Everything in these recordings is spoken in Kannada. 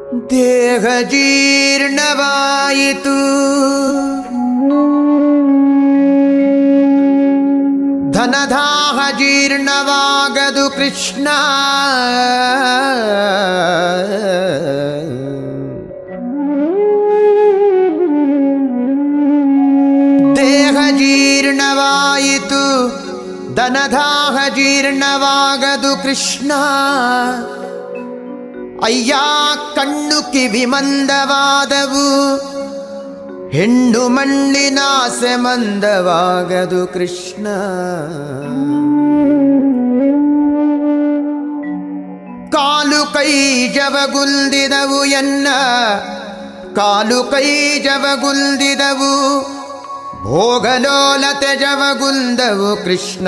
ದೇಹ ಜೀರ್ಣವಾಯಿತು, ಧನದಾಹ ಜೀರ್ಣವಾಗದು ಕೃಷ್ಣ. ದೇಹ ಜೀರ್ಣವಾಯಿತು, ಧನದಾಹ ಜೀರ್ಣವಾಗದು ಕೃಷ್ಣ. ಅಯ್ಯ ಕಣ್ಣು ಕಿವಿ ಮಂದವಾದವು, ಹೆಣ್ಣು ಮಣ್ಣಿನಾಸೆ ಮಂದವಾಗದು ಕೃಷ್ಣ. ಕಾಲು ಕೈ ಜವಗುಲ್ದಿದವು ಎನ್ನ, ಕಾಲು ಕೈ ಜವಗುಲ್ದಿದವು, ಭೋಗಲೋಲತೆ ಜವಗುಲ್ದವು ಕೃಷ್ಣ.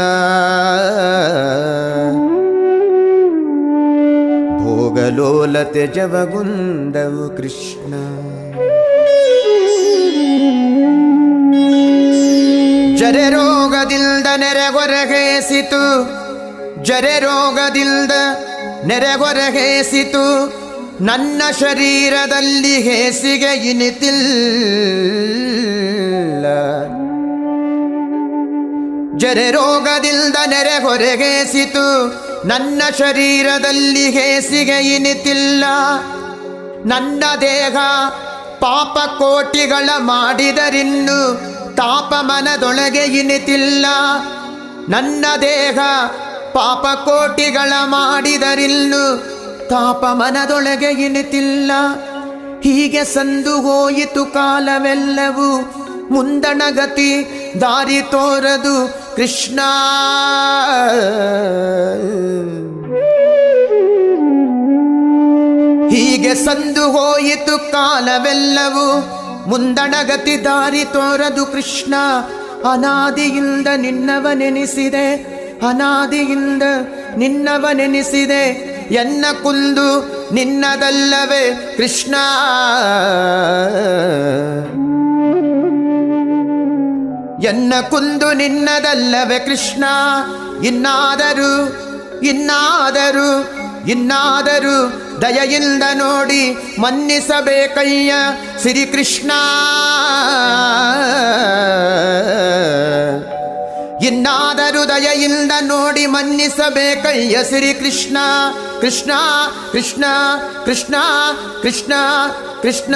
ಭೋಗಲೋಲತೆ ಜವಗುಂದವು ಕೃಷ್ಣ. ಜರೆ ರೋಗದಿಂದ ನೆರೆಗೊರಗೇಸಿತು, ಜರೆ ರೋಗದಿಂದ ನೆರೆಗೊರಗೇಸಿತು, ನನ್ನ ಶರೀರದಲ್ಲಿ ಹೇಸಿಗೆ ಇನಿತಿಲ್ಲ. ಜರೆ ರೋಗದಿಂದ ನೆರೆಗೊರಗೇಸಿತು, ನನ್ನ ಶರೀರದಲ್ಲಿ ಹೇಸಿಗೆ ಇನಿತಿಲ್ಲ. ನನ್ನ ದೇಹ ಪಾಪ ಕೋಟಿಗಳ ಮಾಡಿದರಿನ್ನು ತಾಪ ಮನದೊಳಗೆ ಇನಿತಿಲ್ಲ. ನನ್ನ ದೇಹ ಪಾಪ ಕೋಟಿಗಳ ಮಾಡಿದರಿನ್ನು ತಾಪ ಮನದೊಳಗೆ ಇನಿತಿಲ್ಲ. ಹೀಗೆ ಸಂದು ಹೋಯಿತು ಕಾಲವೆಲ್ಲವೂ, ಮುಂದಣಗತಿ ದಾರಿ ತೋರದು ಕೃಷ್ಣ. ಹೀಗೆ ಸಂದು ಹೋಯಿತು ಕಾಲವೆಲ್ಲವೂ, ಮುಂದಣಗತಿ ದಾರಿ ತೋರದು ಕೃಷ್ಣ. ಅನಾದಿಯಿಂದ ನಿನ್ನವನೆನಿಸಿದೆ, ಅನಾದಿಯಿಂದ ನಿನ್ನವನೆನಿಸಿದೆ, ಎನ್ನ ಕುಂದು ನಿನ್ನದಲ್ಲವೇ ಕೃಷ್ಣ. ಎನ್ನ ಕುಂದು ನಿನ್ನದಲ್ಲವೇ ಕೃಷ್ಣ. ಇನ್ನಾದರೂ ಇನ್ನಾದರೂ ಇನ್ನಾದರೂ ದಯೆಯಿಂದ ನೋಡಿ ಮನ್ನಿಸಬೇಕಯ್ಯ ಶ್ರೀಕೃಷ್ಣ. ಇನ್ನಾದರೂ ದಯೆಯಿಂದ ನೋಡಿ ಮನ್ನಿಸಬೇಕಯ್ಯ ಶ್ರೀಕೃಷ್ಣ. ಕೃಷ್ಣ ಕೃಷ್ಣ ಕೃಷ್ಣ ಕೃಷ್ಣ ಕೃಷ್ಣ.